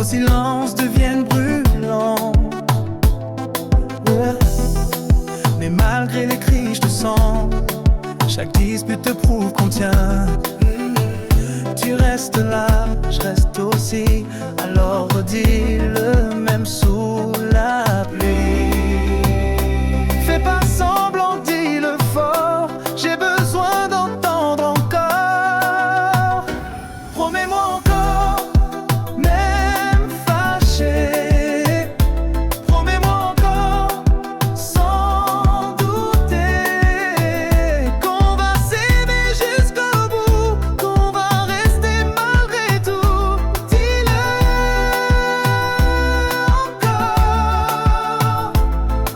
silences deviennent brûlants. Ouais. Mais malgré les cris, je te sens. Chaque dispute te prouve qu'on tient. Tu restes là, je reste aussi. Alors redis-le même sous la pluie. Fais pas semblant, dis-le fort. J'ai besoin d'entendre encore. Promets-moi encore, même fâché. Promets-moi encore, sans douter, qu'on va s'aimer jusqu'au bout, qu'on va rester malgré tout. Dis-le encore,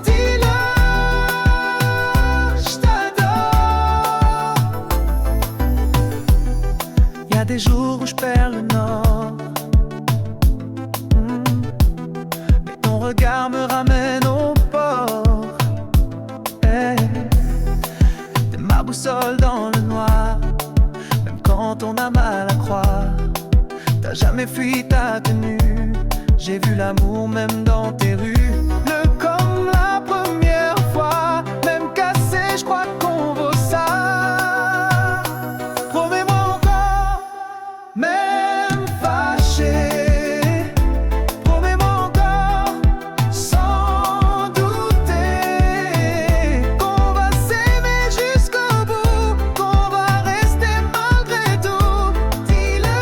dis-le, je t'adore. Y a des jours où je perds le nord, mais ton regard me ramène au port. Hey. T'es ma boussole dans le noir, même quand on a mal à croire. T'as jamais fui ta tenue, j'ai vu l'amour même dans tes rues. Le comme la première fois, même cassé, je crois qu'on vaut ça. Promets-moi encore, même fâché. Promets-moi encore, sans douter, qu'on va s'aimer jusqu'au bout, qu'on va rester malgré tout. Dis-le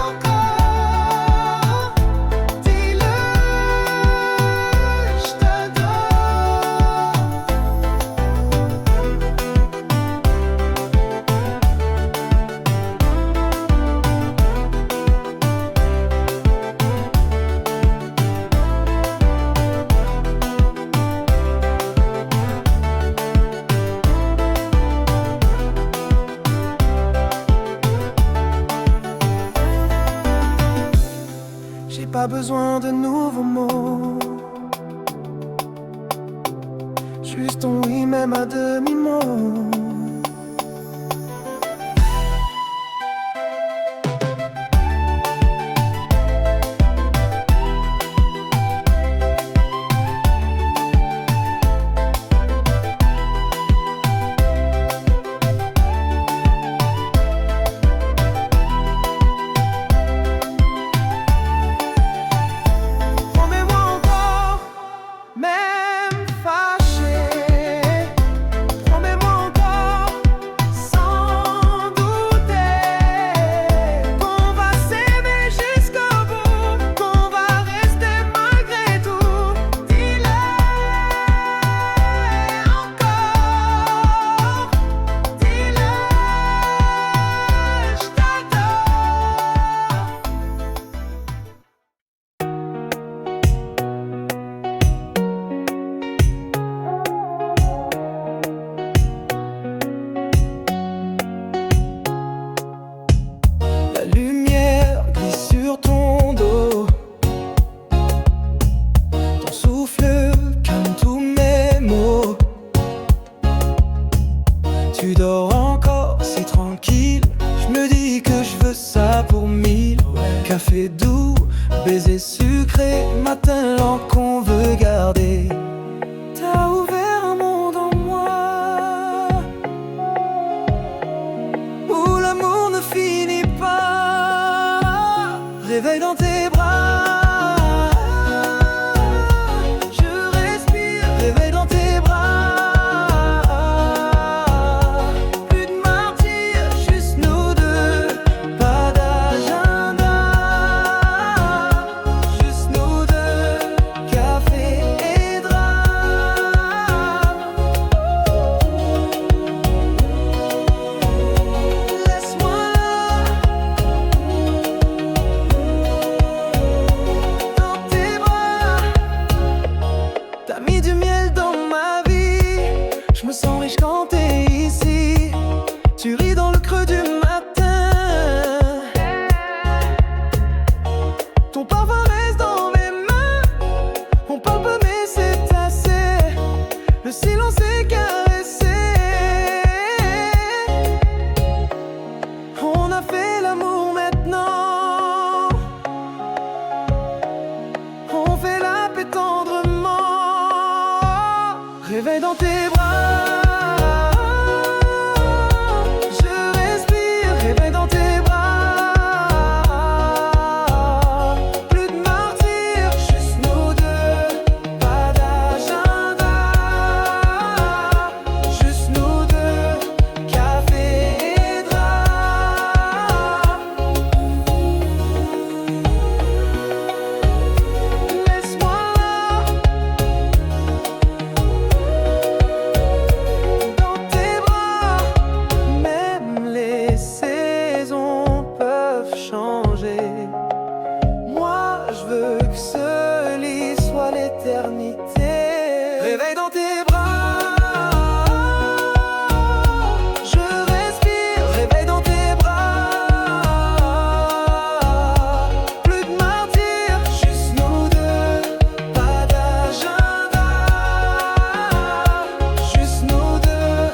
encore, dis-le, je t'adore. J'ai pas besoin de nouveaux mots, juste ton oui même à demi-mot. Promets-moi encore, même fâché. Promets-moi encore, sans douter, qu'on va s'aimer jusqu'au bout, qu'on va rester malgré tout. Dis-le encore, dis-le, je t'adore. La lumière glisse sur ton dos, ton souffle calme tous mes maux. Tu dors encore si tranquille, je me dis que je veux ça pour 1000. Café doux, baiser sucré, matin lent qu'on veut garder. T'as ouvert un monde en moi, où l'amour ne finit pas. Réveille dans tes bras, je respire. Réveille dans tes bras, plus de martyrs, juste nous deux. Pas d'agenda, juste nous deux. Café et drap. Laisse-moi dans tes bras. T'as mis du miel dans ma vie, je me sens riche quand t'es ici. Tu ris dans le creux du matin, ton parfum reste dans mes mains. On parle pas mais c'est assez, le silence est caressé. On a fait l'amour maintenant, réveille dans tes bras. Je respire, réveille dans tes bras. Plus de martyrs, juste nous deux. Pas d'agenda, juste nous deux. Café et drap. Laisse-moi dans tes bras. Même les saisons peuvent changer. Moi, je veux que ce lit soit l'éternité. Réveille dans tes bras. Je respire, réveille dans tes bras. Plus de martyrs, juste nous deux. Pas d'agenda, juste nous deux.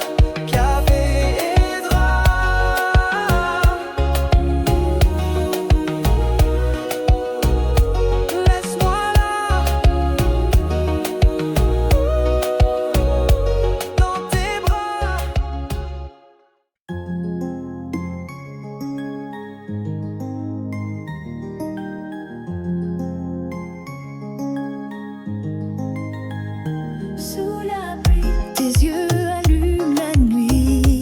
Café et drap. Laisse-moi là dans tes bras. Sous la pluie, tes yeux allument la nuit.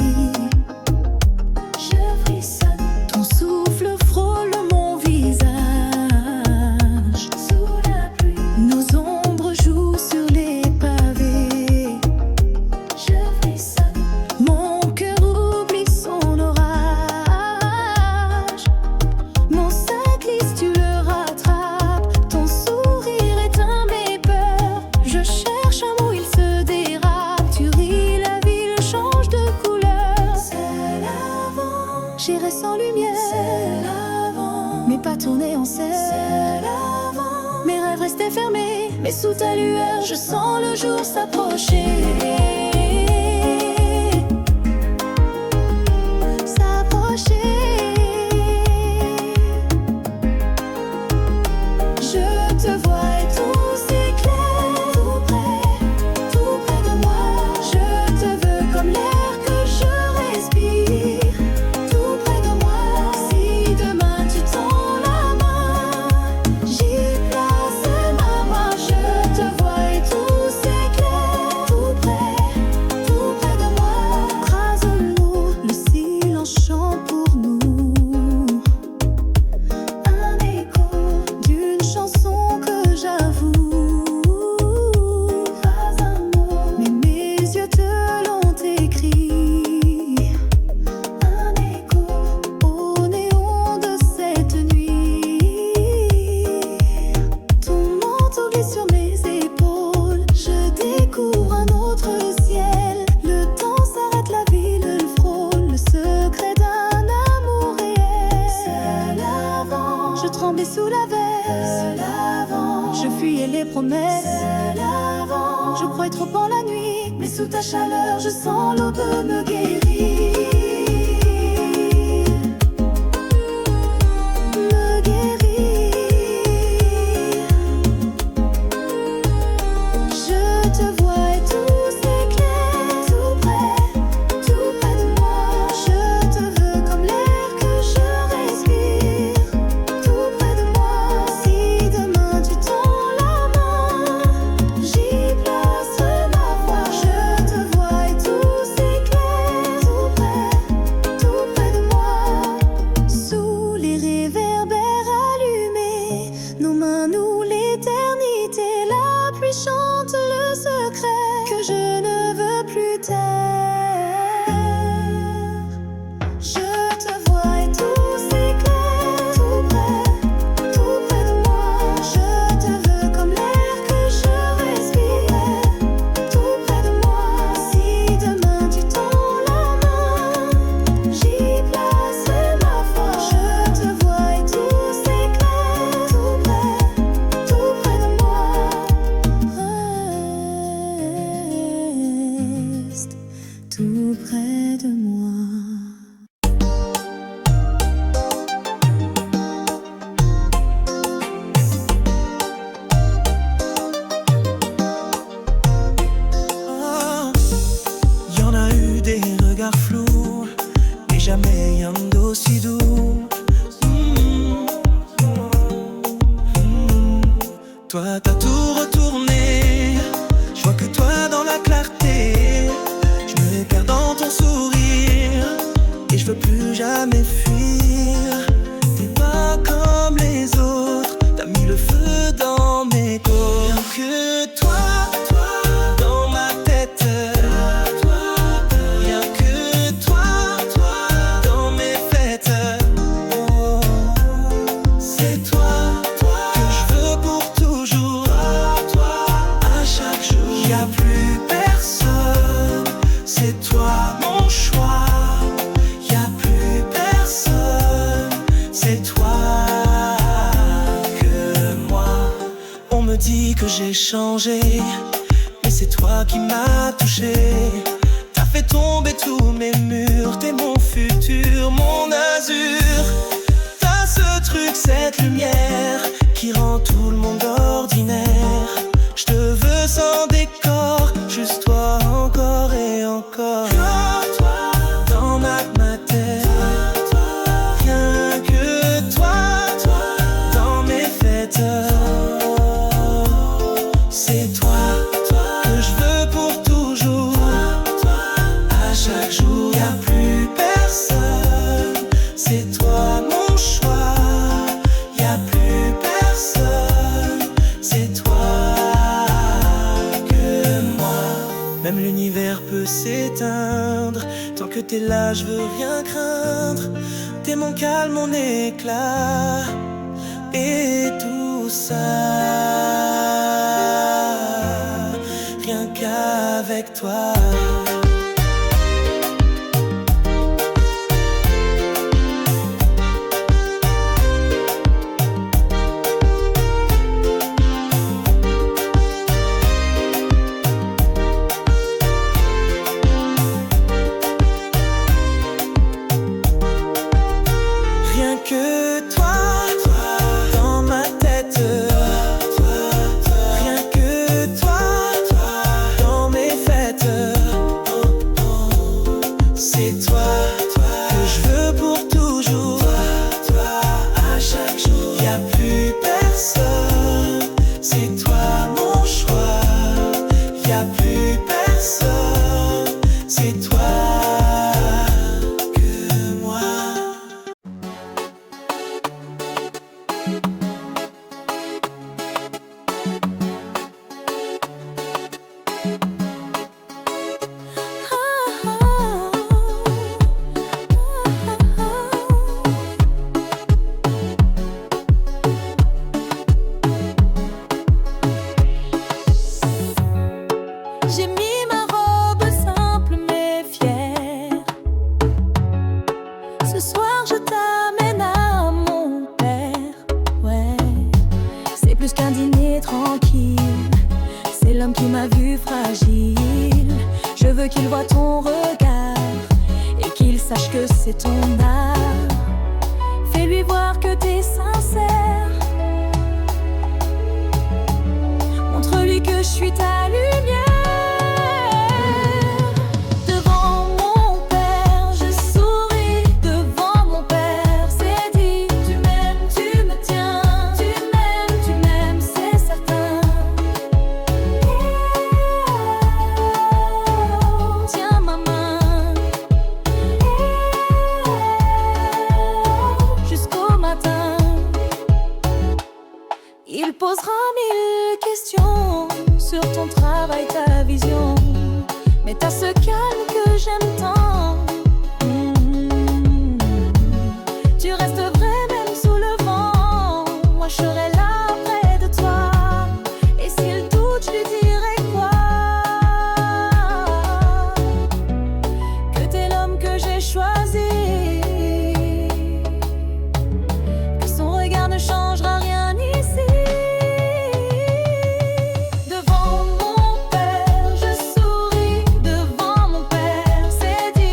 Je frissonne, ton souffle frôle mon visage. Sous la pluie, nos ombres jouent sur les pavés. Je frissonne, mon cœur oublie son orage. Mon sac glisse, tu le rattrapes. Ton sourire éteint mes peurs. Je cherche un mot, il se dérape. Tu ris, la ville change de couleur. C'est l'avant, j'irai sans lumière. C'est l'avant, mes pas tournés en cercle. C'est l'avant, mes rêves restaient fermés. Mais sous ta lueur, je sens le jour s'approcher. Je te vois et tout s'éclaire. Tout près de moi. Je te veux comme l'air que je respire. Tout près de moi. Si demain tu tends la main, j'y place ma main. Je te vois et tout s'éclaire. Tout près de moi. Écrasons-nous, le silence chante pour nous. Un écho d'une chanson que j'avoue. Pas un mot, mais mes yeux te l'ont écrit. Un écho au néon de cette nuit. Ton manteau glisse sur mes épaules. Je découvre un autre ciel. Le temps s'arrête, la ville le frôle. Le secret d'un amour réel. C'est l'avant, je tremblais sous la veste. C'est l'avant, je fuyais les promesses. C'est l'avant, je croyais trop en la nuit. Mais sous ta chaleur, je sens l'aube me guérir. Me guérir. Je te vois et tout s'éclaire. Tout près de moi. Je te veux comme l'air que je respire. Tout près de moi. Si demain tu tends la main, j'y place ma foi. Je te vois et tout s'éclaire. j'ai changé, mais c'est toi qui m'as touché. T'as fait tomber tous mes murs, t'es mon futur, mon azur. T'as ce truc, cette lumière qui rend tout le monde ordinaire. Je te veux sans décor, juste toi encore et encore. Toi, dans ma tête, rien que toi, dans mes fêtes. C'est toi que je veux pour toujours. À chaque jour, y'a plus personne. C'est toi mon choix. Y'a plus personne. C'est toi que moi. Même l'univers peut s'éteindre. Tant que t'es là, je veux rien craindre. T'es mon calme, mon éclat. Et tout ça, rien qu'avec toi. Rien que toi, dans ma tête. Rien que toi, dans mes fêtes. C'est toi que je veux pour toujours. À chaque jour, y'a plus personne. C'est toi mon choix. Y'a plus personne. C'est toi que moi. J'ai mis ma robe simple mais fière. Ce soir je t'amène à mon père. Ouais, c'est plus qu'un dîner tranquille. C'est l'homme qui m'a vu fragile. Je veux qu'il voie ton regard et qu'il sache que c'est ton art. Fais-lui voir que t'es sincère. Montre-lui que je suis ta lumière. Devant mon père, je souris. Devant mon père, c'est dit. Tu m'aimes, tu me tiens. Tu m'aimes, c'est certain. Tiens ma main jusqu'au matin. Il posera 1000 questions sur ton travail, ta vision. Mais t'as ce calme que j'aime tant. Tu restes vrai même sous le vent. Moi je serai là près de toi. Et s'il doute, je lui dirai quoi? Que t'es l'homme que j'ai choisi. Que son regard ne changera rien ici. Devant mon père, je souris. Devant mon père, c'est dit.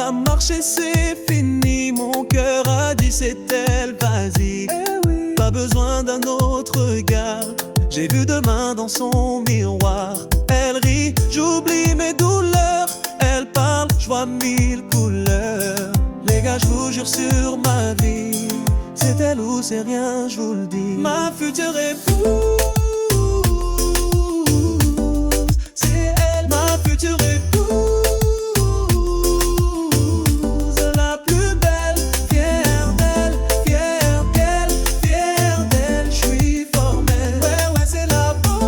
a marché, c'est fini. Mon cœur a dit c'est elle, vas-y. Pas besoin d'un autre regard. J'ai vu demain dans son miroir. Elle rit, j'oublie mes douleurs. Elle parle, je vois mille couleurs. Les gars, je vous jure sur ma vie, c'est elle ou c'est rien, je vous le dis. Ma future épouse, c'est elle, ma future épouse. La plus belle, fière d'elle, fière d'elle, fière d'elle. Je suis formel, ouais, c'est la bonne.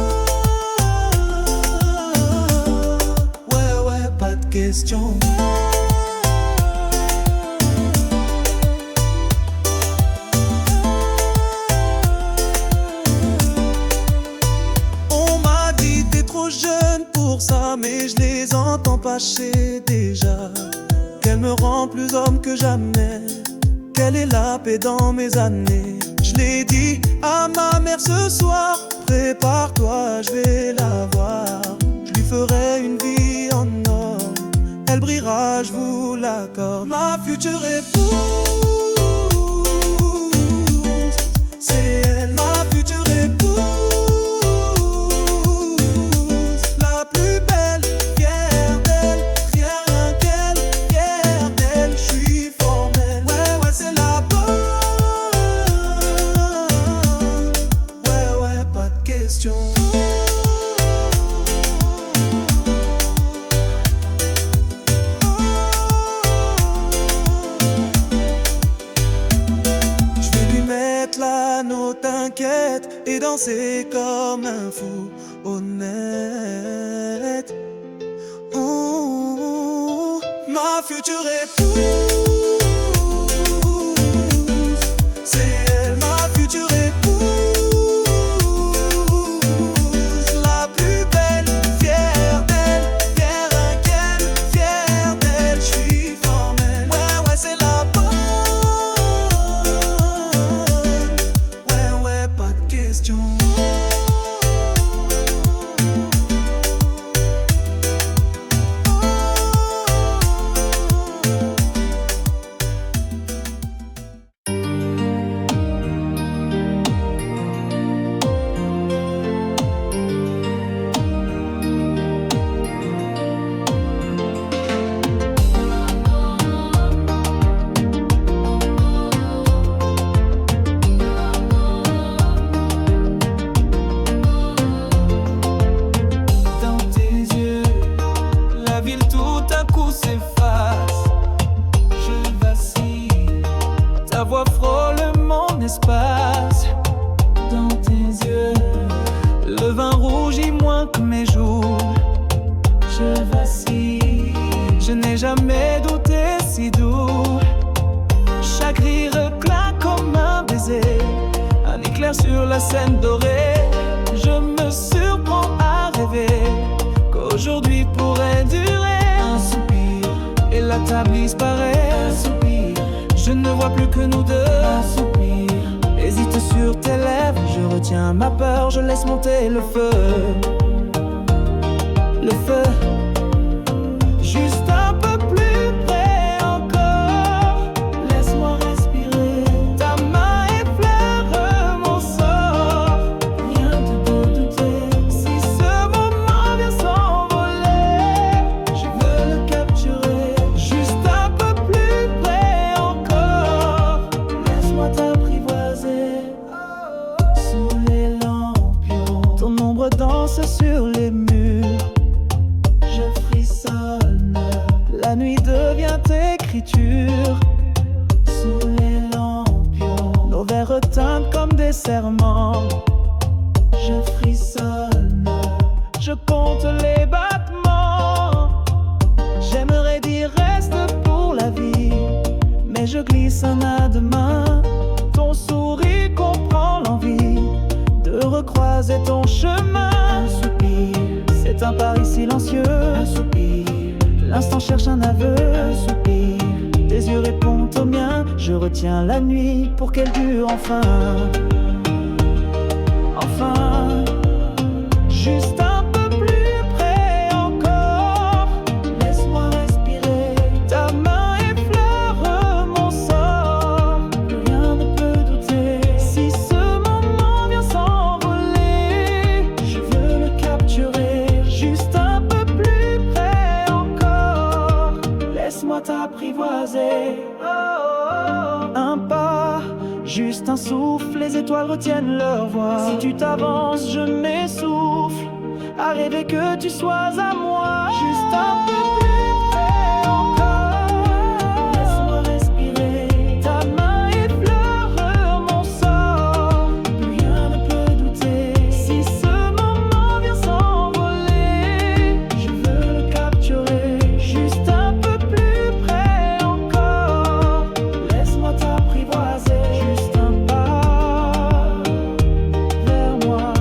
Ouais, pas de question. Jeune pour ça, mais je les entends passer déjà. Qu'elle me rend plus homme que jamais, qu'elle est la paix dans mes années. Je l'ai dit à ma mère ce soir, prépare-toi, je vais la voir. Je lui ferai une vie en or, elle brillera, je vous l'accorde. Ma future épouse, c'est elle, ma future épouse. T'inquiète et danser comme un fou honnête. Ma future épouse, c'est elle, ma future épouse. La plus belle, fière d'elle, fière inquiète, fière d'elle. Je suis formel, ouais, c'est la bonne. Dans tes yeux, le vin rougit moins que mes jours. Je vacille, je n'ai jamais douté si doux. Chaque rire claque comme un baiser, un éclair sur la scène dorée. Je me surprends à rêver qu'aujourd'hui pourrait durer. Un soupir et la table disparaît. Un soupir, je ne vois plus que nous deux. Un soupir hésite sur tes lèvres, je retiens ma peur, je laisse monter le feu. Le feu, juste un peu plus près encore. Laisse-moi respirer, ta main effleure mon sort. Rien de douter, si ce moment vient s'envoler, je veux le capturer. Juste un peu plus près encore. Laisse-moi t'apprivoiser. Sous les lampions, ton ombre danse sur les murs. Je frissonne, la nuit devient écriture. Sous les lampions, nos verres teintent comme des serments. Je frissonne, je compte les battements. J'aimerais dire reste pour la vie, mais je glisse un à deux mains. Ton sourire comprend l'envie de recroiser ton chemin. Un soupir, c'est un pari silencieux. Un soupir, l'instant cherche un aveu. Un soupir, tes yeux répondent aux miens. Je retiens la nuit pour qu'elle dure enfin. Enfin, juste un peu plus près encore. Laisse-moi respirer, ta main apprivoiser. Un pas, juste un souffle, les étoiles retiennent leur voix. Si tu t'avances, je m'essouffle à rêver que tu sois à moi. Juste un peu plus près encore. Laisse-moi respirer. Ta main effleure mon sort. Plus rien ne peut douter. Si ce moment vient s'envoler, je veux le capturer. Juste un peu plus près encore. Laisse-moi t'apprivoiser. Juste un pas vers moi.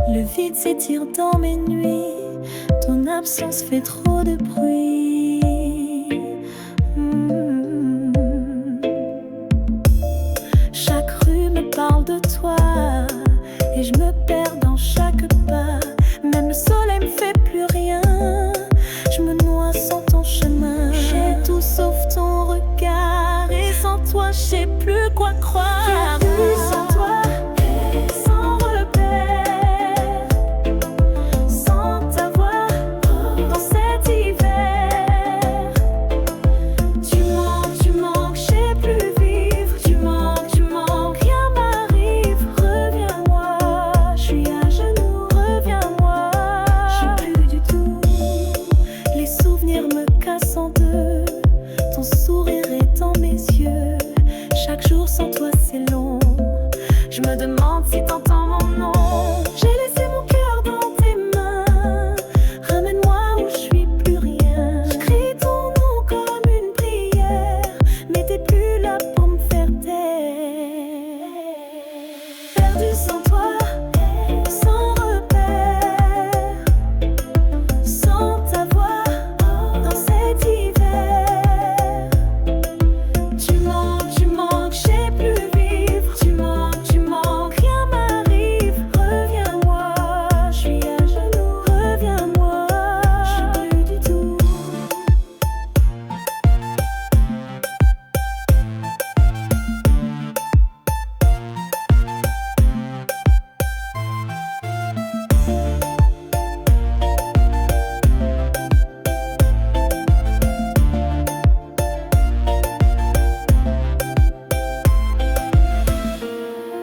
Le vide s'étire dans mes nuits, ton absence fait trop de bruit. Chaque rue me parle de toi et je me perds dans chaque pas. Même le soleil me fait plus rien, je me noie sans ton chemin. J'ai tout sauf ton regard et sans toi je sais plus quoi croire. Sans toi, sans repère, sans ta voix dans cet hiver. Tu manques, je sais plus vivre. Tu manques, rien m'arrive. Reviens-moi, je suis à genoux. Reviens-moi, je suis plus du tout. Les souvenirs me cassent en deux. Ton sourire est dans mes yeux. Chaque jour sans toi c'est long. Je me demande si t'entends mon nom. J'ai laissé mon cœur dans tes mains. Ramène-moi où je suis plus rien. Je crie ton nom comme une prière, mais t'es plus là pour me faire taire. Perdu sans toi, sans repère, sans ta voix dans cet hiver. Tu manques, je sais plus vivre. Tu manques, rien m'arrive. Reviens-moi, je suis à genoux. Reviens-moi, je suis plus du tout.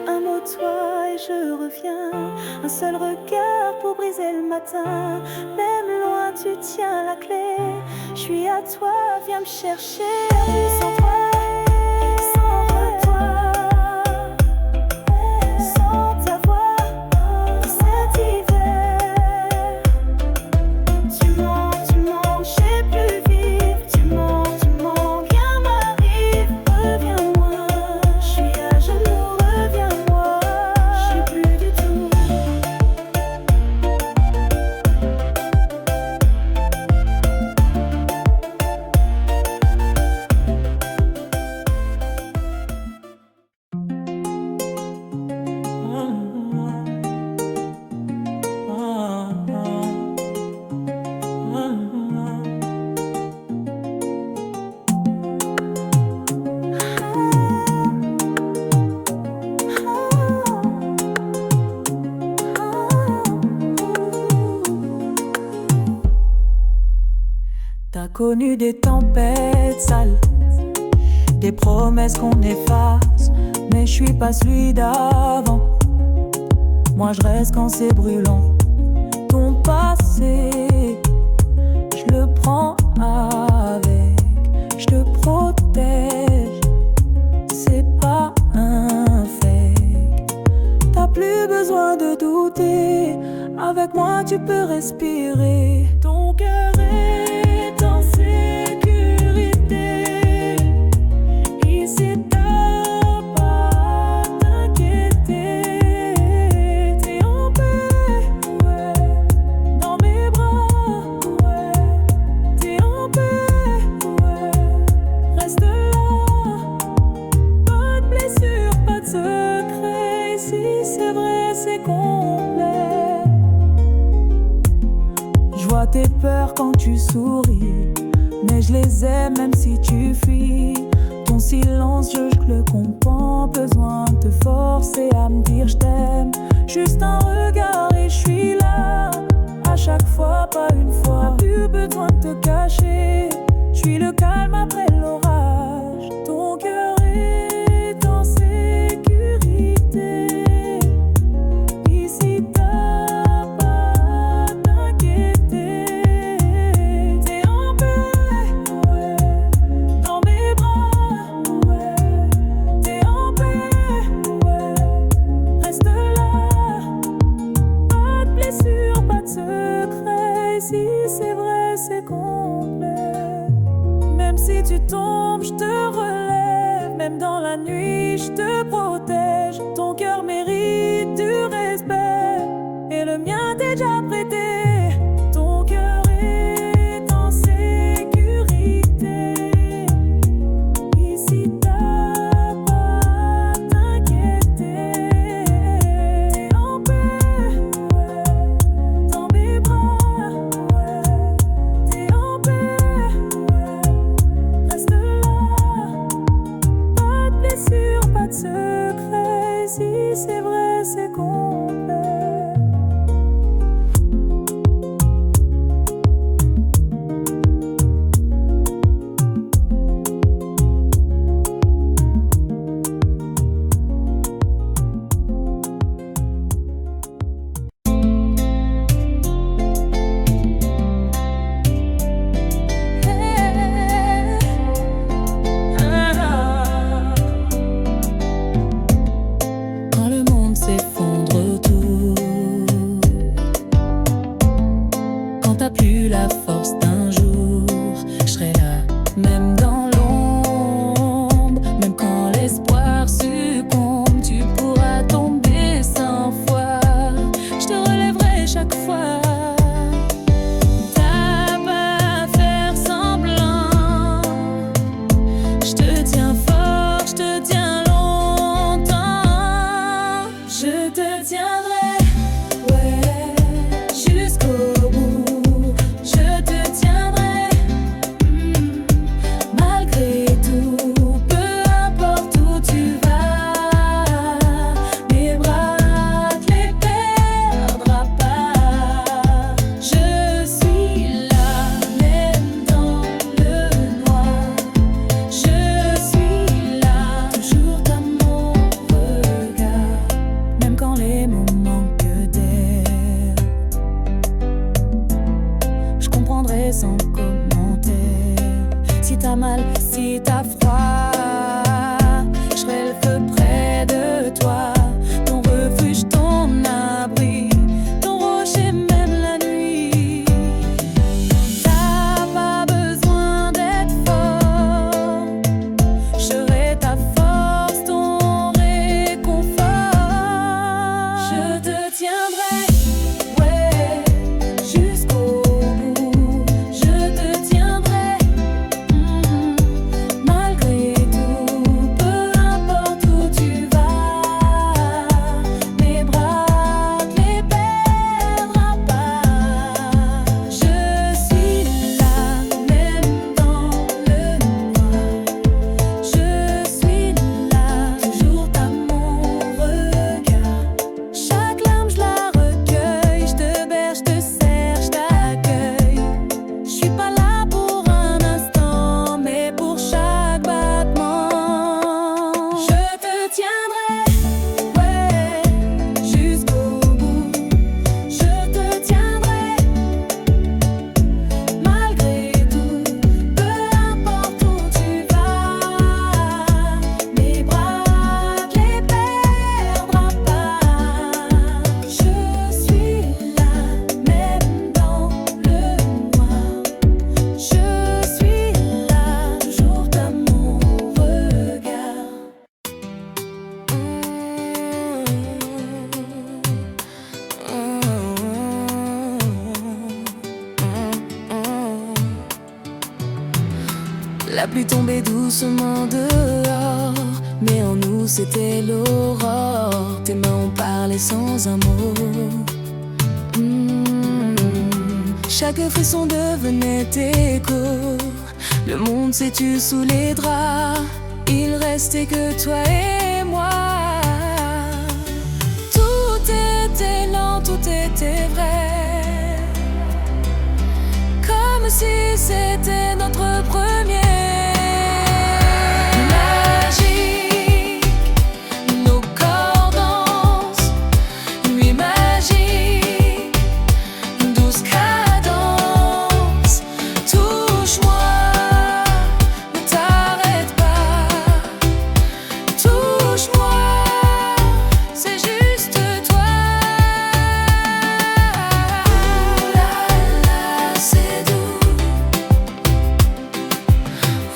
Un mot de toi et je reviens. Un seul regard pour briser le matin. Même loin tu tiens la clé. Je suis à toi, viens me chercher. Sans toi, sans toi, sans ta voix dans cet hiver. Tu manques, je sais plus vivre. Tu manques, rien m'arrive. Reviens-moi, je suis à genoux. Reviens-moi, je suis plus du tout. T'as connu des tempêtes sales, des promesses qu'on efface, mais je suis pas celui d'avant. Moi je reste quand c'est brûlant. Ton passé, je le prends avec, je te protège, c'est pas un fake. T'as plus besoin de douter, avec moi tu peux respirer. Ton cœur est en sécurité, ici t'as pas à t'inquiéter. T'es en paix, ouais, dans mes bras, ouais. T'es en paix, ouais, vois tes peurs quand tu souris, mais je les aime même si tu fuis. Ton silence, je le comprends. Besoin de te forcer à me dire je t'aime. Juste un regard et je suis là. À chaque fois, pas une fois. Plus besoin de te cacher. Je suis le calme après l'orage. Ton cœur est en sécurité. Ici t'as pas à t'inquiéter. T'es en paix, ouais, dans mes bras, ouais. T'es en paix, ouais, reste là. Pas de blessure, pas de secret. Si c'est vrai, c'est complet. Même si tu tombes, je te relève. Même dans la nuit, je te protège. Ton cœur mérite du respect. Et le mien t'est déjà prêté. Ton cœur est en sécurité. Ici t'as pas à t'inquiéter. T'es en paix, ouais, dans mes bras, ouais. T'es en paix, ouais, reste là. Pas de blessure, pas de secret. Si c'est vrai, c'est complet. Quand le monde s'effondre autour, quand t'as plus la force d'un jour, je serai là, même dans l'ombre. Même quand l'espoir succombe, tu pourras tomber 100 fois. Je te relèverai chaque fois. T'as pas à faire semblant. Je te tiens fort, je te tiens longtemps. Je te tiendrai, ouais, jusqu'au bout. Je te tiendrai, malgré tout. Peu importe où tu vas, mes bras te les perdras pas. Je suis là, même dans le noir. Je suis là, toujours dans mon regard. Même quand les mots manquent d'air, je comprendrai sans commentaire. Si t'as mal, si t'as froid, je serai le feu près de toi. Ton refuge, ton abri, ton rocher même la nuit. T'as pas besoin d'être fort. Je serai ta force, ton réconfort. Je te tiendrai, ouais, jusqu'au bout. Je te tiendrai, malgré tout. Peu importe où tu vas, mes bras te les perdras pas. Je suis là, même dans le noir. Je suis là, toujours à mon regard. Chaque larme, je la recueille. Je te berce, je te serre, je t'accueille. Je suis pas là pour un instant, mais pour chaque battement. Je te tiendrai, ouais, jusqu'au bout. Je te tiendrai, malgré tout. Peu importe où tu vas, mes bras te les perdras pas. Je suis là, même dans le noir. Je suis là, toujours à mon regard. La pluie tombait doucement dehors, mais en nous c'était l'aurore. Tes mains ont parlé sans un mot. Chaque frisson devenait écho. Le monde s'est tu sous les draps. Il restait que toi et moi. Tout était lent, tout était vrai, comme si c'était notre premier. Magique, nos corps dansent, nuit magique, douce cadence. Touche-moi, ne t'arrête pas. Touche-moi, c'est juste toi. Ouh là là, c'est doux.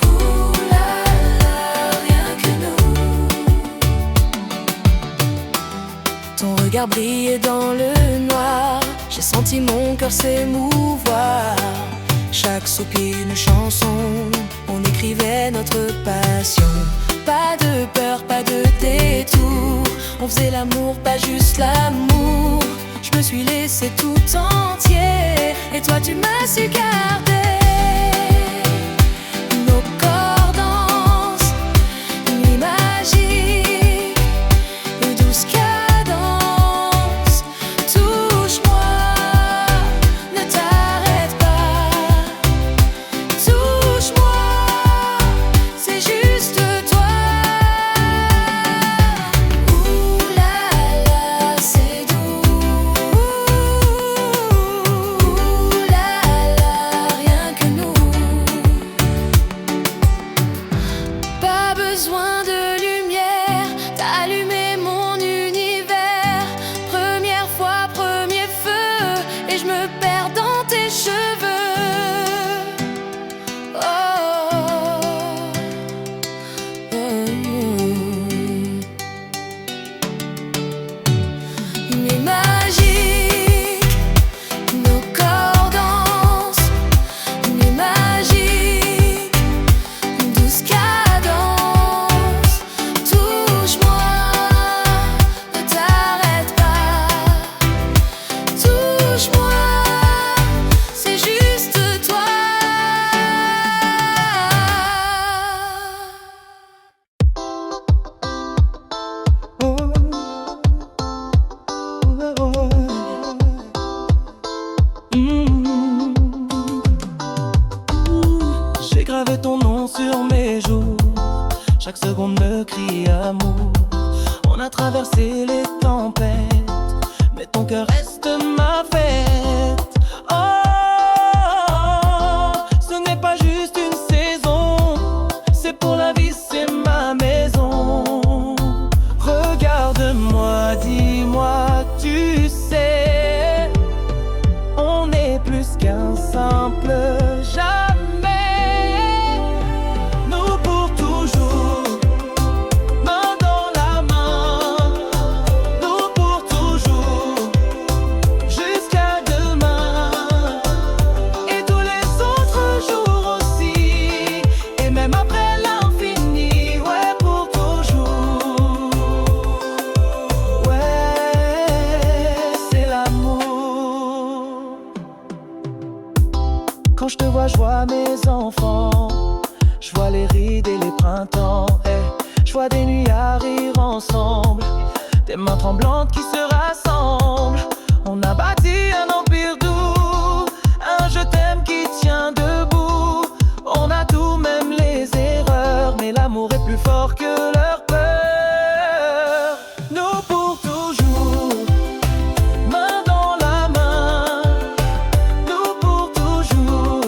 Ouh là là, rien que nous. Ton regard brillait dans le noir. J'ai senti mon cœur s'émouvoir. Chaque soupir une chanson. On écrivait notre passion. Pas de peur, pas de détour. On faisait l'amour, pas juste l'amour. Je me suis laissé tout entier. Et toi tu m'as su garder. Nos corps dansent, nuit magique, douce cadence. Touche-moi, ne t'arrête pas. Touche-moi, c'est juste toi. Ouh là là, c'est doux. Ouh là là, rien que nous. Pas besoin de lumière, t'as allumé mon univers. Première fois, premier feu, et je me perds dans tes cheveux. Oh, nuit magique, nos corps dansent. Nuit magique, douce cadence. Touche-moi, ne t'arrête pas. Touche-moi, c'est juste toi. J'ai gravé ton nom sur mes joues. Chaque seconde me crie amour. On a traversé les tempêtes, mais ton cœur reste ma fête. Oh, ce n'est pas juste une saison, c'est pour la vie, c'est ma maison. Regarde-moi, dis-moi, tu sais, on est plus qu'un simple jamais. Nous pour toujours, main dans la main. Nous pour toujours, jusqu'à demain. Et tous les autres jours aussi. Et même après l'infini, ouais, pour toujours. Ouais, c'est l'amour. Quand je te vois, je vois mes enfants. Je vois les rides et les printemps. Je vois des nuits à rire ensemble. Des mains tremblantes qui se rassemblent. On a bâti un empire doux. Un je t'aime qui tient debout. On a tout, même les erreurs. Mais l'amour est plus fort que leur peur. Nous pour toujours, main dans la main. Nous pour toujours,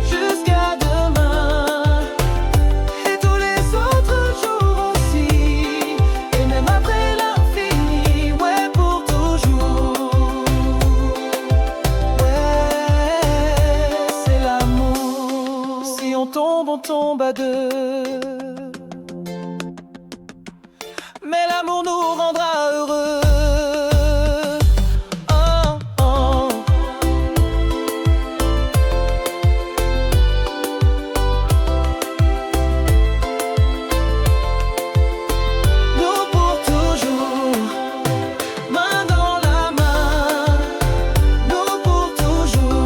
jusqu'à demain. Et tous les autres jours aussi. Et même après l'infini, ouais, pour toujours. Ouais, c'est l'amour. Si on tombe à deux. Mais l'amour nous rendra heureux. Oh, oh. Nous pour toujours, main dans la main. Nous pour toujours.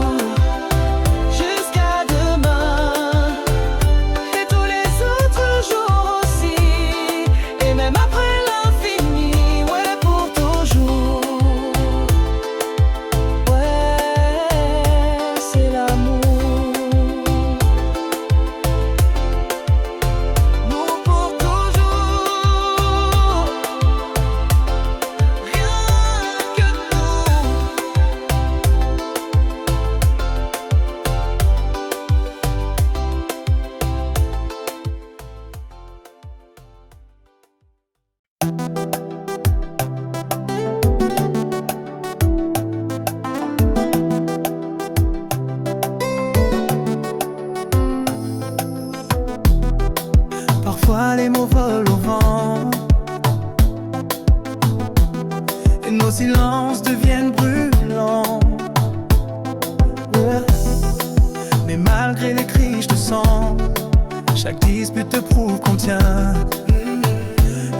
Chaque dispute te prouve qu'on tient.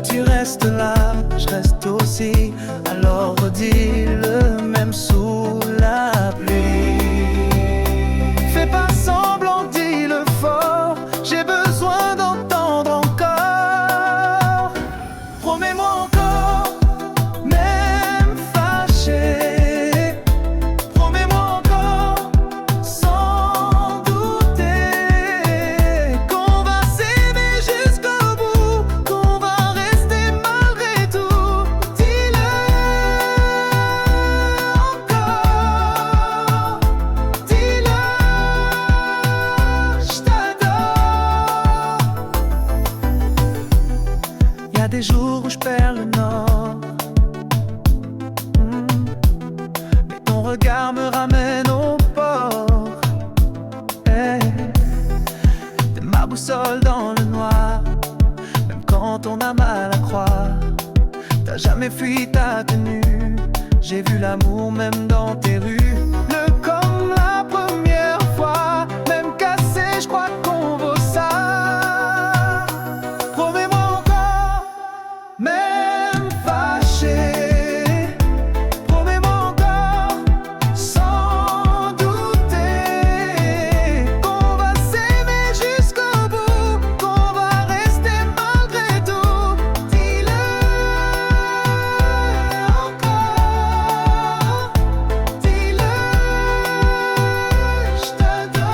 Tu restes là, je reste aussi. Alors redis-le même sous la pluie. Fais pas semblant, dis-le fort. J'ai besoin d'entendre encore. Promets-moi encore, même fâché. Promets-moi encore, sans douter, qu'on va s'aimer jusqu'au bout, qu'on va rester malgré tout. Dis-le encore, dis-le, je t'adore. Y'a des jours où je perds le nord, mais ton regard me ramène au port. Hey. T'es ma boussole dans le noir, même quand on a mal à croire. T'as jamais fui ta tenue, j'ai vu l'amour même dans tes rues. Le comme la première fois, même cassé, je crois qu'on vaut ça. Promets-moi encore, même fâché. Promets-moi encore, sans douter, qu'on va s'aimer jusqu'au bout, qu'on va rester malgré tout. Dis-le encore, dis-le, je t'adore.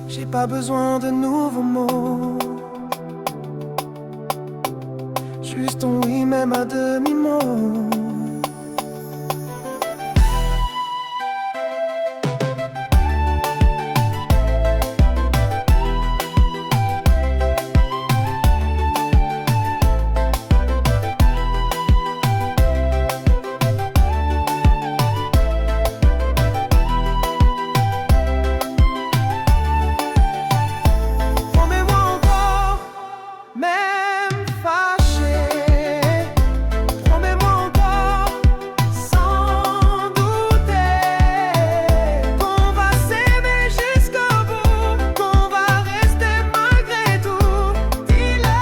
J'ai pas besoin de nouveaux mots, juste ton oui même à demi-mot. Promets-moi encore, même fâché. Promets-moi encore, sans douter, qu'on va s'aimer jusqu'au bout, qu'on va rester malgré tout. Dis-le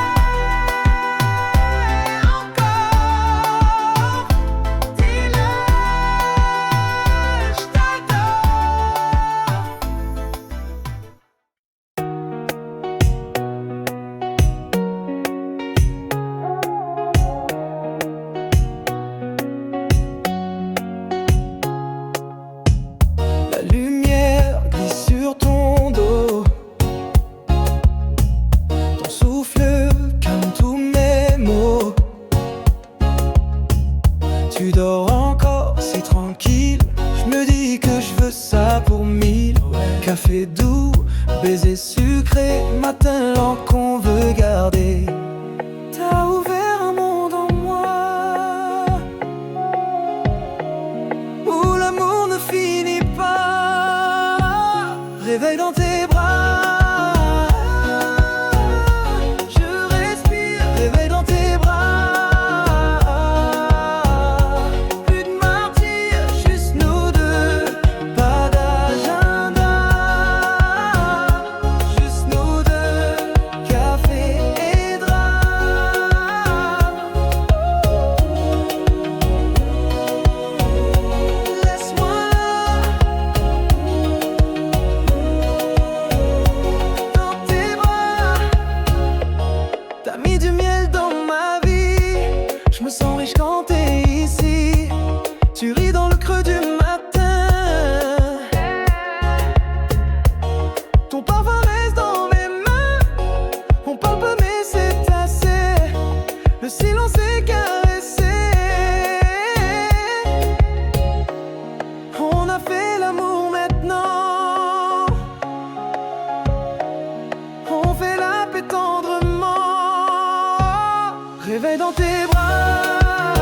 encore, dis-le, je t'adore. La lumière glisse sur ton dos, ton souffle calme tous mes maux. Tu dors encore, c'est tranquille. Je me dis que je veux ça pour 1000. Café doux, baiser sucré, matin lent qu'on veut garder. T'as ouvert un monde en moi, où l'amour ne finit pas. Réveille dans tes bras, je respire. Réveille dans tes bras, plus de martyrs, juste nous deux. Pas d'agenda, juste nous deux. Café et drap. Laisse-moi dans tes bras. T'as mis du miel dans ma vie, je me sens riche quand t'es ici. Tu ris dans le creux du matin, ton parfum reste dans mes mains. On parle pas mais c'est assez, le silence est caressé. On a fait l'amour maintenant, on fait la paix tendrement. Réveille dans tes bras,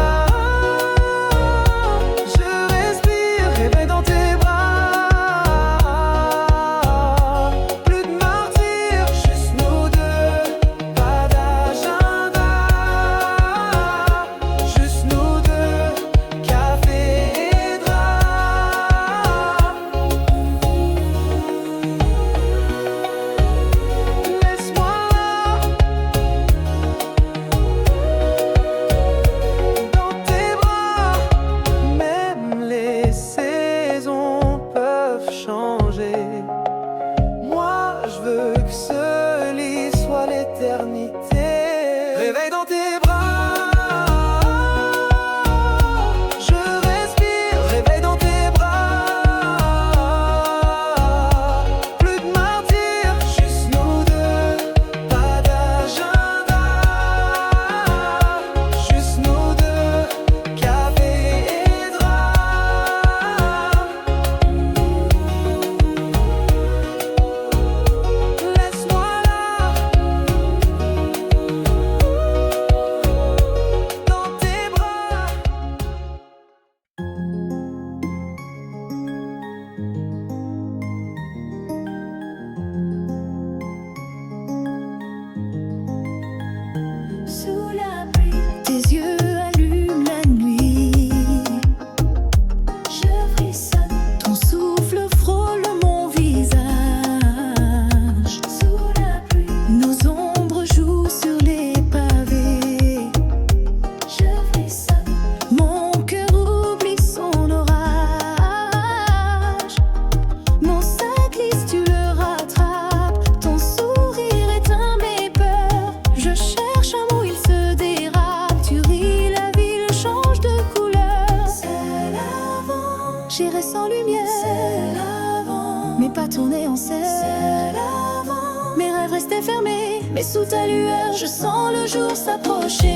rester fermés, mais sous ta lueur, je sens le jour s'approcher.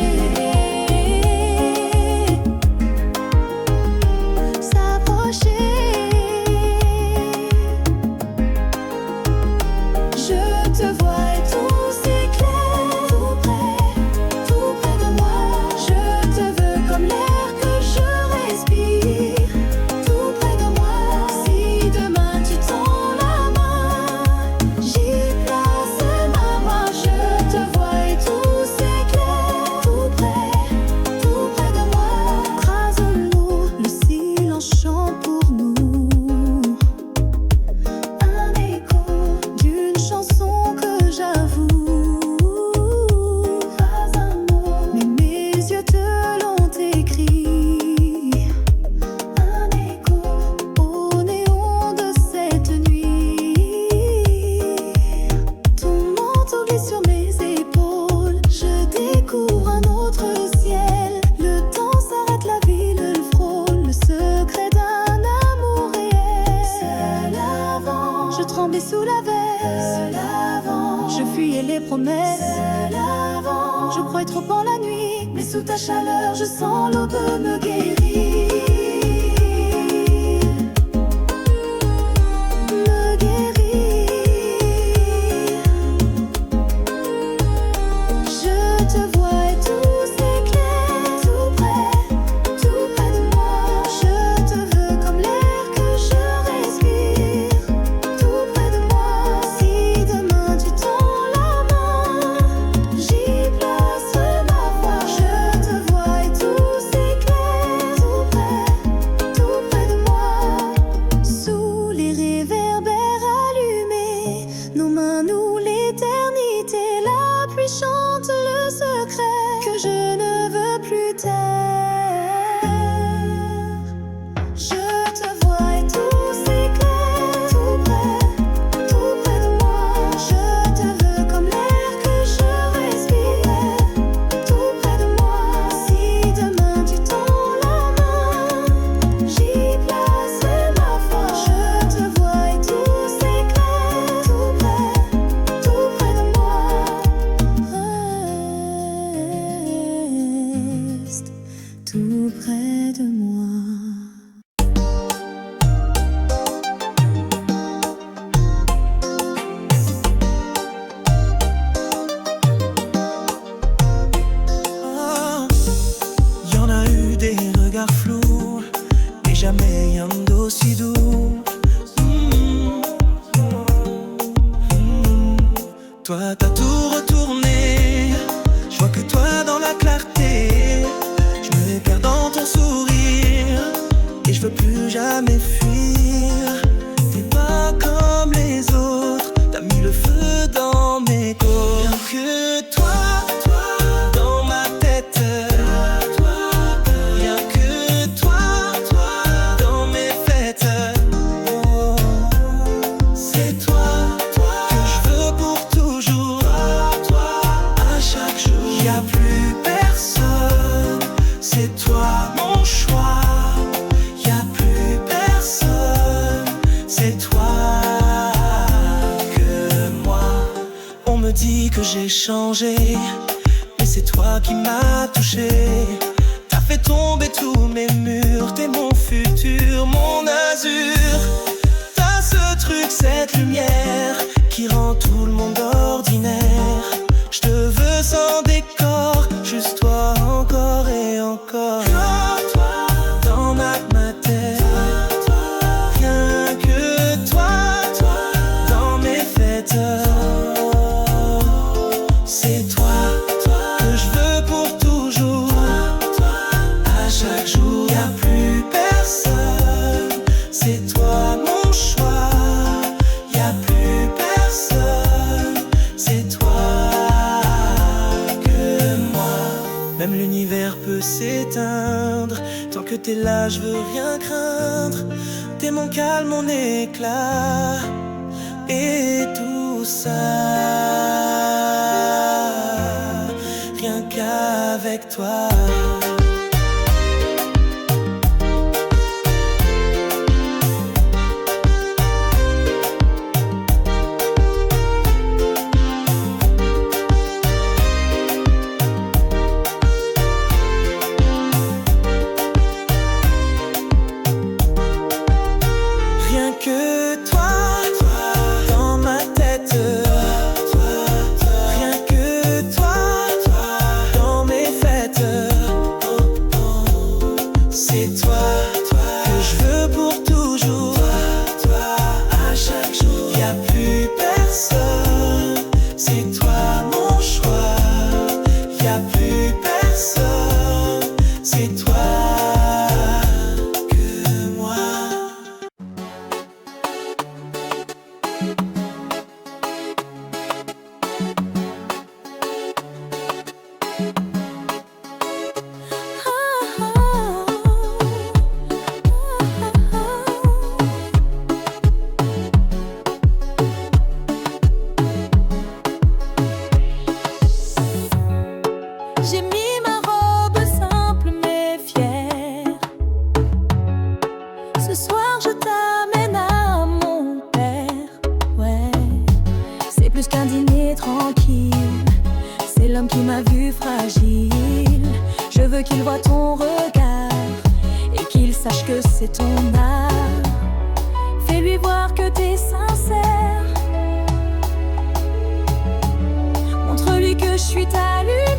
Je crois trop en la nuit, mais sous ta chaleur, je sens l'aube me guérir. Me guérir. Je te vois et tout s'éclaire, tout près de moi. Je te veux comme l'air que je respire, tout près de moi. Si demain tu tends la main, j'y place ma foi. Je te vois et tout s'éclaire, tout près de moi. Sous les réverbères allumés, nos mains nouent l'éternité. La pluie chante le secret que je ne veux plus taire. Je te vois et tout s'éclaire, tout près de moi. Je te veux comme l'air que je respire, tout près de moi. Si demain tu tends la main, j'y placerai ma foi. Je te vois et tout s'éclaire, tout près de moi. Reste tout près de moi. Y en a eu des regards flous, mais jamais un d'aussi doux. Toi t'as tout retourné, je vois que toi dans la clarté. Je me perds dans ton sourire et je veux plus jamais fuir. T'es pas comme les autres, t'as mis le feu dans mes côtes. Rien que toi, dans ma tête. Rien que toi, dans mes fêtes. Oh, c'est toi que je veux pour toujours. À chaque jour, y a plus personne. C'est toi mon choix. Y a plus personne. C'est toi que moi. On me dit que j'ai changé, mais c'est toi qui m'as touché. T'as fait tomber tous mes murs. T'es mon futur, mon azur. T'as ce truc, cette lumière qui rend tout le monde ordinaire. Je te veux sans décor, juste toi encore et encore. Dans ma tête. Rien que toi, dans mes fêtes. C'est toi que je veux pour toujours. À chaque jour, y a plus personne. C'est toi mon choix. Y a plus personne. C'est toi que moi. Même l'univers peut s'éteindre. Tant que t'es là, je veux rien craindre. T'es mon calme, mon éclat. Et tout ça, rien qu'avec toi. homme qui m'a vu fragile. Je veux qu'il voie ton regard et qu'il sache que c'est ton art. Fais-lui voir que t'es sincère. Montre-lui que je suis ta lumière.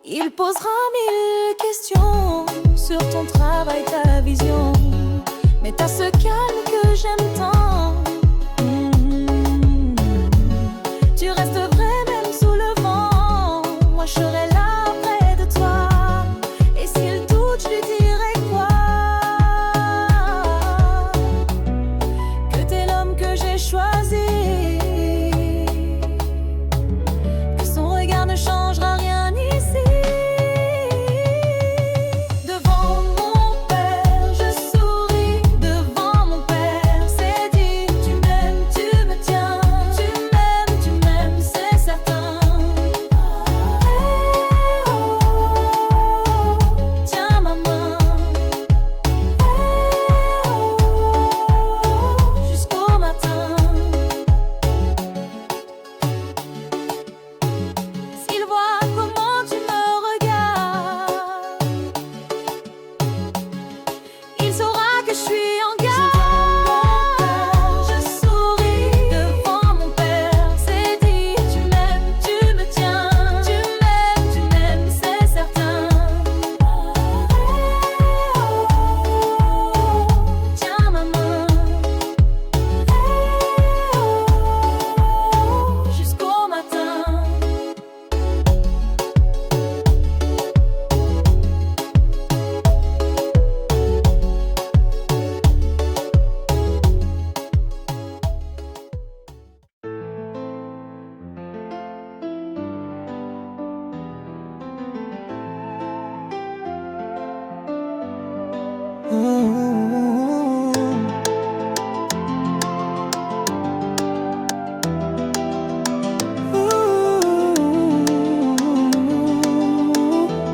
Il posera 1000 questions sur ton travail, ta vision. Mais t'as ce calme que j'aime tant. Tu restes vrai même sous le vent. Moi je serai là près de toi. Et s'il doute, je lui dirai quoi? Que t'es l'homme que j'ai choisi. Que son regard ne changera rien ici.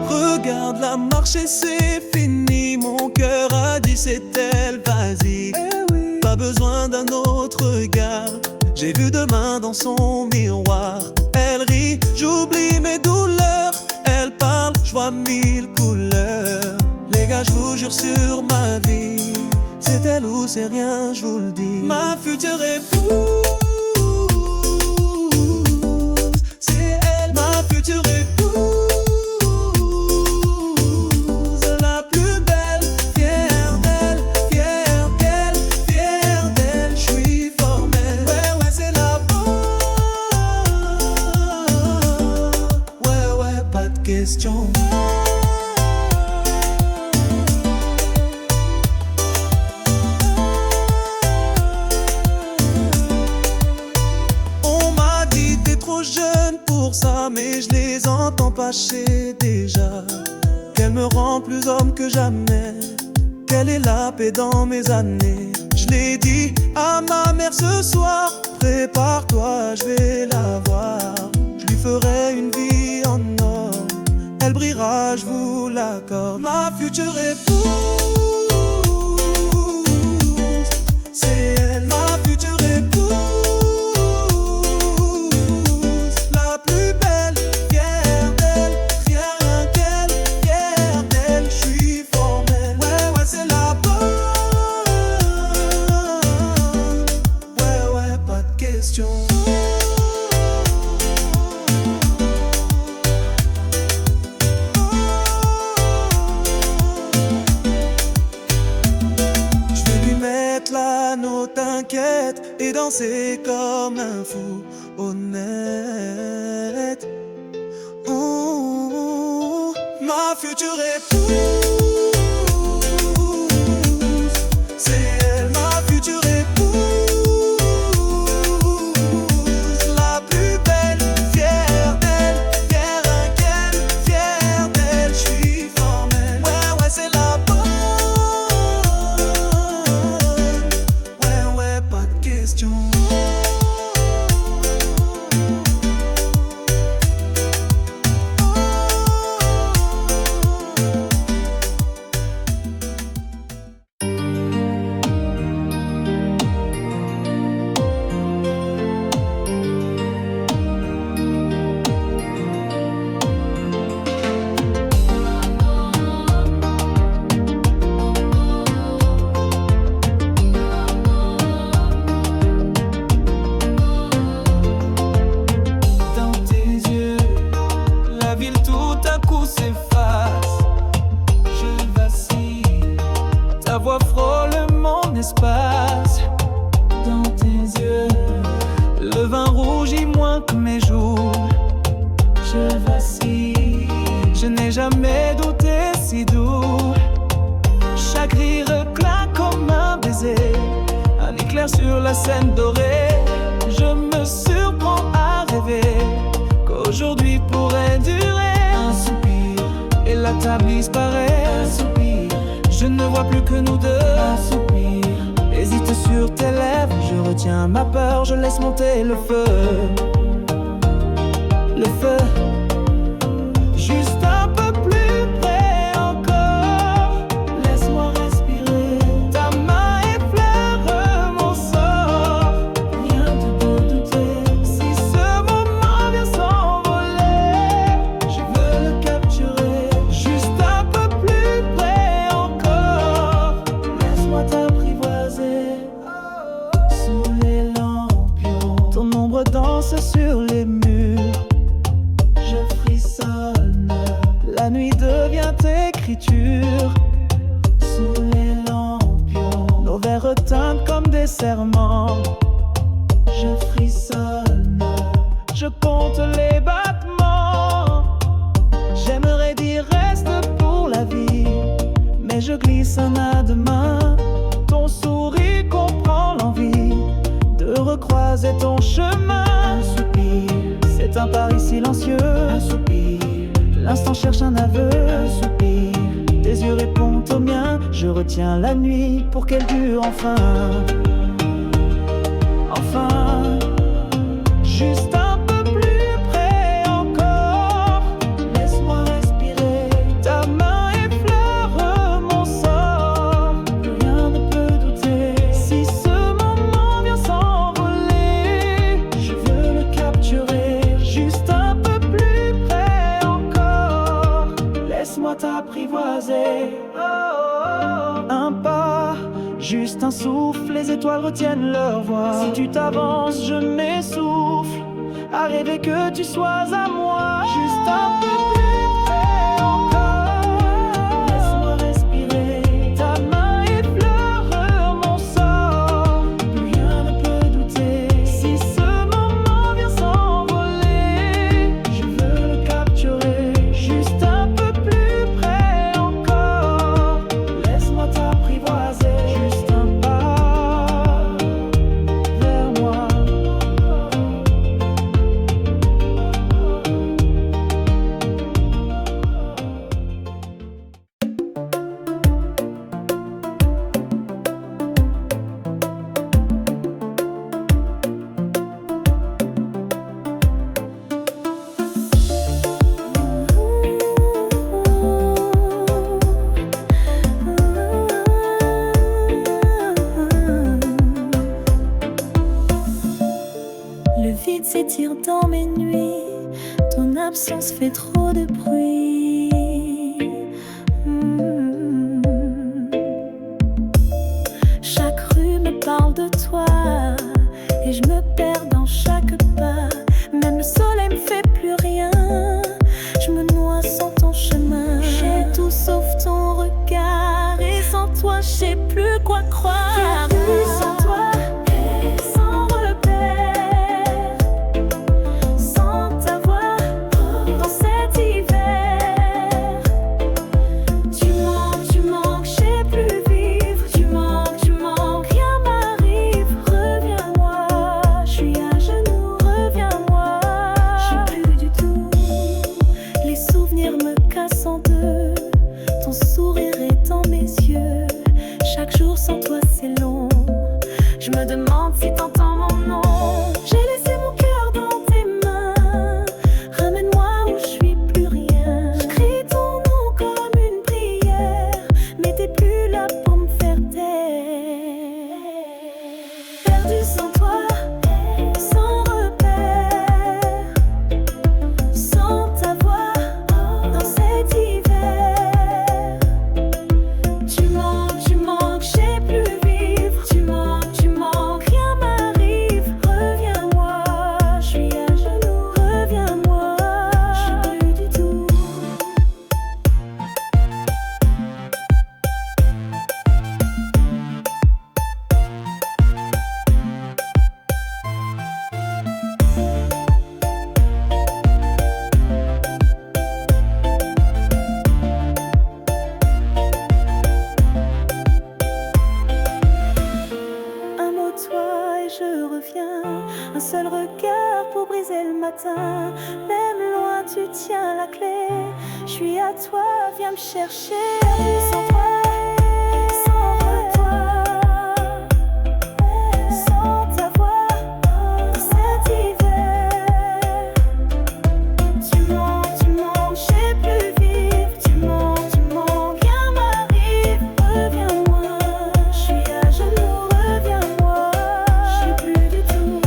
Regarde, la marche et c'est fini. Mon cœur a dit c'est elle, vas-y. Pas besoin d'un autre regard. J'ai vu demain dans son miroir. Elle rit, j'oublie mes douleurs. Elle parle, je vois 1000 couleurs. Les gars, je vous jure sur ma vie, c'est elle ou c'est rien, je vous le dis. Ma future épouse, c'est elle, ma future épouse. La plus belle, fière d'elle, fière d'elle, fière d'elle. Je suis formel, ouais, c'est la bonne. Ouais, pas de question. Jeune pour ça, mais je les entends passer déjà. Qu'elle me rend plus homme que jamais, qu'elle est la paix dans mes années. Je l'ai dit à ma mère ce soir, prépare-toi, je vais la voir. Je lui ferai une vie en or, elle brillera, je vous l'accorde. Ma future épouse, c'est elle, ma future épouse. T'inquiète et danser comme un fou honnête. Ma future épouse, c'est elle, ma future épouse. La plus belle, fière d'elle, fière qu'elle, fière d'elle. Je suis formel, ouais, c'est la bonne. la scène dorée. Je me surprends à rêver qu'aujourd'hui pourrait durer. Un soupir et la table disparaît. Un soupir, je ne vois plus que nous deux. Un soupir, hésite sur tes lèvres. Je retiens ma peur, je laisse monter le feu. Le feu, juste un peu plus près encore. Laisse-moi respirer. Ta main effleure mon sort. Rien ne peut douter. Si ce moment vient s'envoler, je veux le capturer. Juste un peu plus près encore. Laisse-moi t'apprivoiser. Sous les lampions, ton ombre danse sur les murs. La nuit devient écriture. Sous les lampions, nos verres teintent comme des serments. Je frissonne, je compte les battements. J'aimerais dire reste pour la vie, mais je glisse un à demain. Ton sourire comprend l'envie de recroiser ton chemin. Un soupir, c'est un pari silencieux. Un soupir, l'instant cherche un aveu. Un soupir, tes yeux répondent aux miens. Je retiens la nuit pour qu'elle dure enfin. Enfin, juste un peu plus près encore. Laisse-moi respirer. Ta main effleure mon sort. Rien ne peut douter. Si ce moment vient s'envoler, je veux le capturer. Juste un peu plus près encore. Laisse-moi t'apprivoiser. Un pas, juste un souffle, les étoiles retiennent leur voix. Si tu t'avances, je m'essouffle à rêver que tu sois à moi. Juste un peu plus près encore. Laisse-moi respirer. Ta main effleure mon sort. Rien ne peut douter. Si ce moment vient s'envoler, je veux le capturer. Juste un peu plus près encore. Laisse-moi t'apprivoiser. Juste un pas vers moi. Le vide s'étire dans mes nuits, ton absence fait trop de bruit. Chaque rue me parle de toi et je me perds dans chaque pas. Même le soleil me fait plus rien, je me noie sans ton chemin. J'ai tout sauf ton regard et sans toi je sais plus quoi croire. Sans toi, sans repère, sans ta voix dans cet hiver. Tu manques, je sais plus vivre. Tu manques, rien m'arrive. Reviens-moi, je suis à genoux. Reviens-moi, je suis plus du tout. Les souvenirs me cassent en deux. Ton sourire est dans mes yeux. Chaque jour sans toi c'est long. Je me demande si t'entends mon nom. J'ai laissé mon cœur dans tes mains. Ramène-moi où je suis plus rien. Je crie ton nom comme une prière, mais t'es plus là pour me faire taire. Perdu sans toi, sans repère, sans ta voix dans cet hiver. Tu manques, je sais plus vivre. Tu manques, matin. Même loin, tu tiens la clé. Je suis à toi, viens me chercher. Sans toi, sans toi, sans ta voix, cet hiver. Tu mens, je sais plus vivre. Tu mens, rien m'arrive. Reviens-moi, je suis à genoux. Reviens-moi, je sais plus du tout.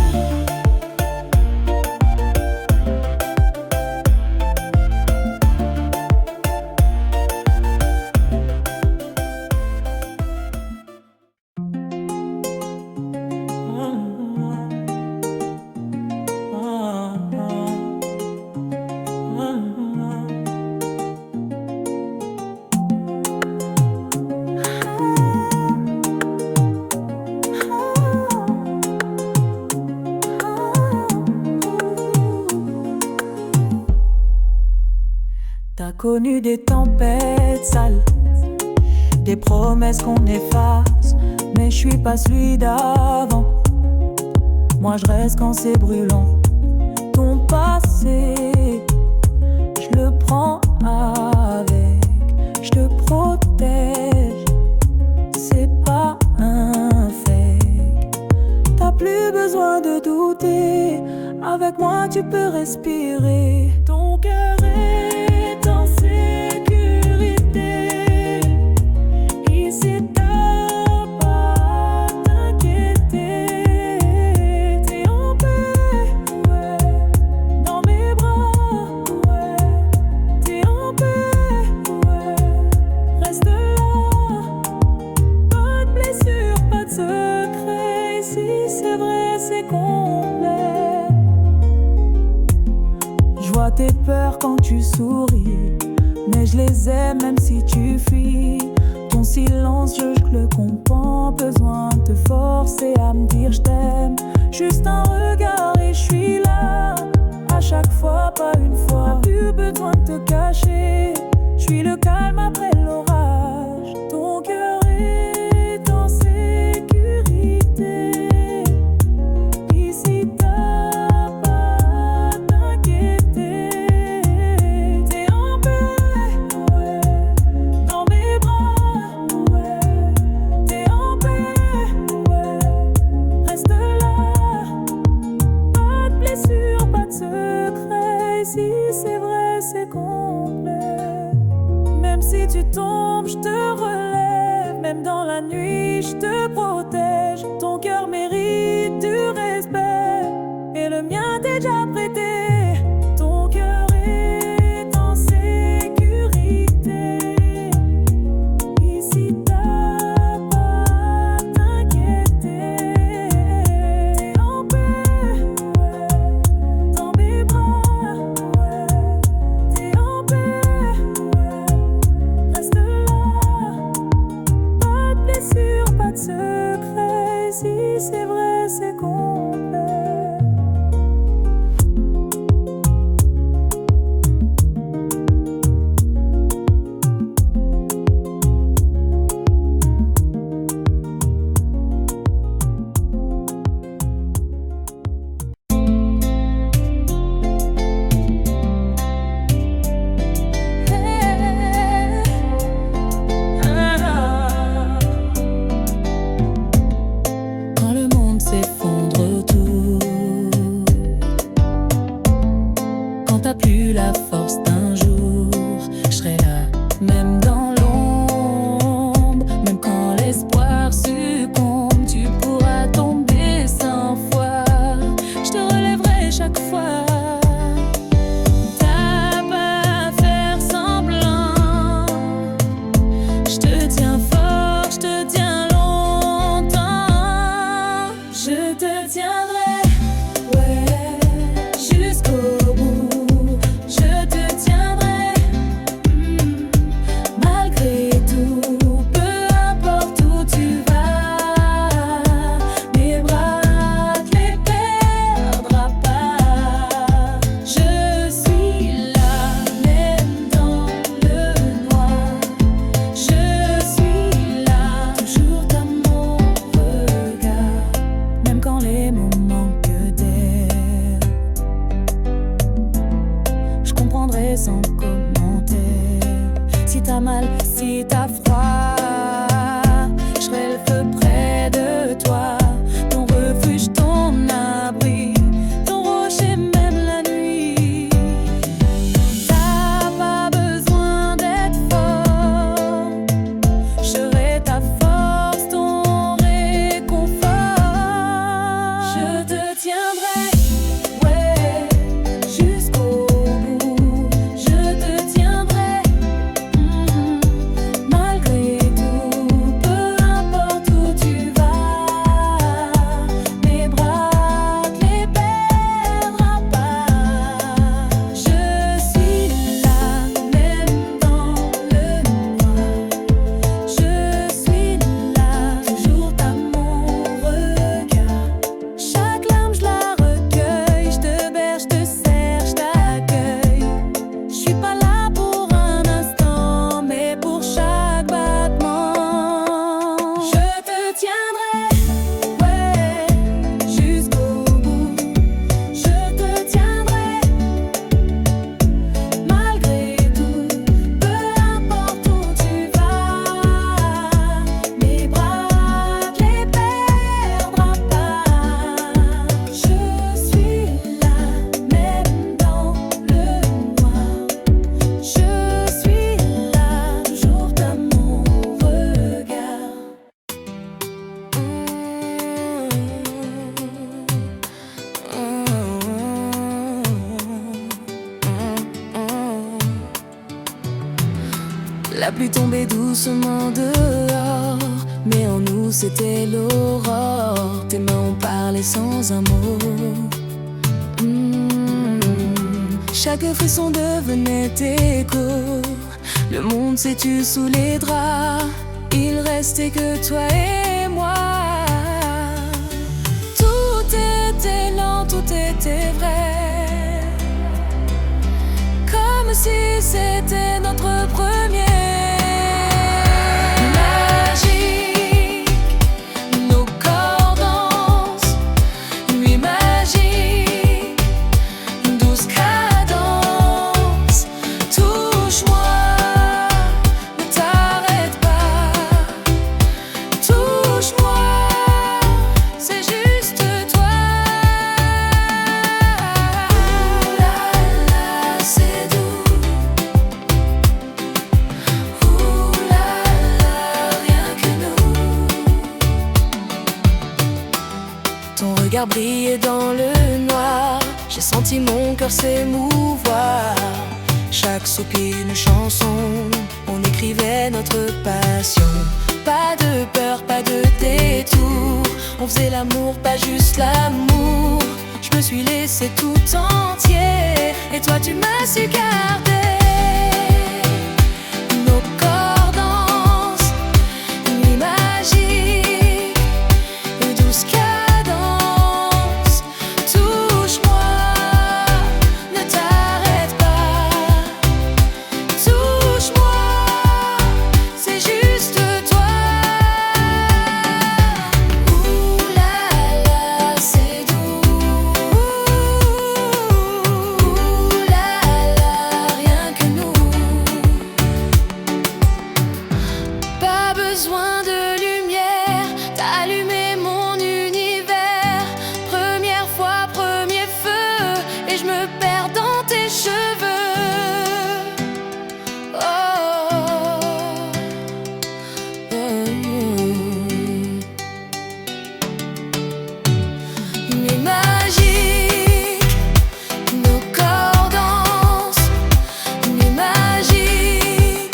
T'as connu des tempêtes sales, des promesses qu'on efface, mais je suis pas celui d'avant. Moi je reste quand c'est brûlant. Ton passé, je le prends avec, je te protège, c'est pas un fake. T'as plus besoin de douter, avec moi tu peux respirer. Ton cœur est en sécurité, ici t'as pas à t'inquiéter. T'es en paix, ouais, dans mes bras, ouais. T'es en paix, ouais, reste là. Pas de blessure, pas de secret, ici c'est vrai, c'est complet. Je vois tes peurs quand tu souris, mais je les aime même si tu fuis. Ton silence, je le comprends. Besoin de te forcer à me dire je t'aime. Juste un regard et je suis là. À chaque fois, pas une fois. Plus besoin de te cacher. Je suis le calme après l'orage. Ton cœur est en sécurité. Ici t'as pas à t'inquiéter. T'es en paix, ouais, dans mes bras, ouais. T'es en paix, ouais, reste là. Pas de blessure, pas de secret. Ici c'est vrai, c'est complet. Même si tu tombes, je te relève. Même dans la nuit, je te protège. Ton cœur mérite du respect, et le mien t'est déjà prêté. Ton cœur est en sécurité. Ici t'as pas à t'inquiéter. T'es en paix, ouais, dans mes bras, ouais. T'es en paix, ouais, reste là. Pas de blessure, pas de secret. Si c'est vrai, c'est complet. La pluie tombait doucement dehors, mais en nous c'était l'aurore. Tes mains ont parlé sans un mot. Chaque frisson devenait écho. Le monde s'est tu sous les draps. Il restait que toi et moi. Tout était lent, tout était vrai, comme si c'était notre premier. Magique, nos corps dansent. Nuit magique, douce cadence. Touche-moi, ne t'arrête pas. Touche-moi, c'est juste toi. Ouh là là, c'est doux. Ouh là là, rien que nous. Ton regard brillait dans le noir. J'ai senti mon cœur s'émouvoir. Chaque soupir une chanson. On écrivait notre passion. Pas de peur, pas de détour. On faisait l'amour, pas juste l'amour. Je me suis laissé tout entier, et toi tu m'as su garder. Nos corps dansent, nuit magique, douce cadence. Touche-moi, ne t'arrête pas. Touche-moi, c'est juste toi. Ouh là là, c'est doux. Ouh là là, rien que nous. Pas besoin de lumière, t'as allumé mon univers. Première fois, premier feu, et je me perds dans tes cheveux. Oh, Nuit magique, nos corps dansent. Nuit magique,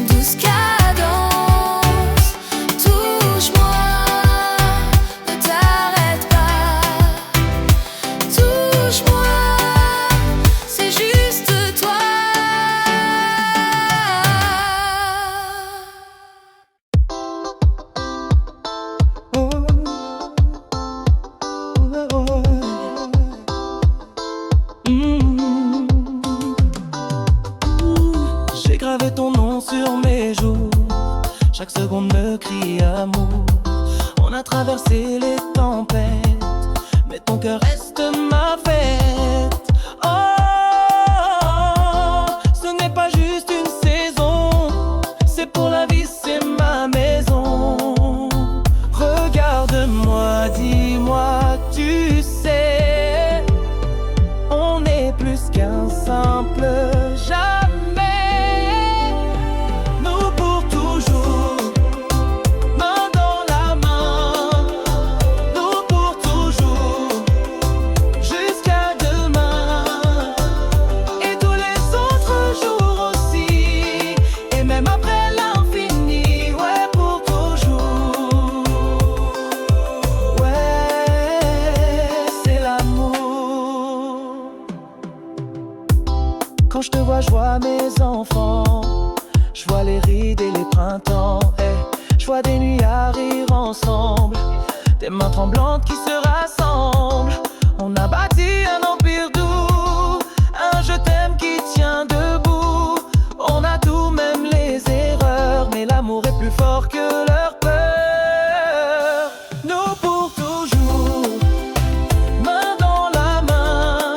douce cadence. Touche-moi, ne t'arrête pas. Touche-moi, c'est juste toi. J'ai gravé ton nom sur mes joues. Chaque seconde me crie amour. On a traversé les tempêtes, mais ton cœur reste ma fête. Oh, ce n'est pas juste une saison, c'est pour la vie, c'est ma maison. Regarde-moi, dis-moi, tu sais, on est plus qu'un simple jamais. Nous pour toujours, main dans la main. Nous pour toujours, jusqu'à demain. Et tous les autres jours aussi, et même après l'infini, ouais, pour toujours. Ouais, c'est l'amour. Quand je te vois, je vois mes enfants. Je vois les rides et les printemps. Je vois des nuits à rire ensemble. Des mains tremblantes qui se rassemblent. On a bâti un empire doux. Un je t'aime qui tient debout. On a tout, même les erreurs. Mais l'amour est plus fort que leur peur. Nous pour toujours, main dans la main.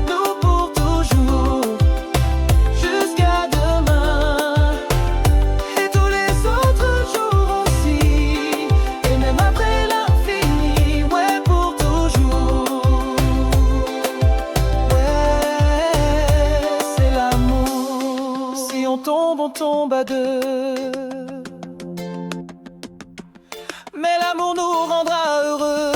Nous pour toujours, jusqu'à demain. Et tous les autres jours aussi, et même après l'infini, ouais, pour toujours. Ouais, c'est l'amour. Si on tombe à deux. Mais l'amour nous rendra heureux.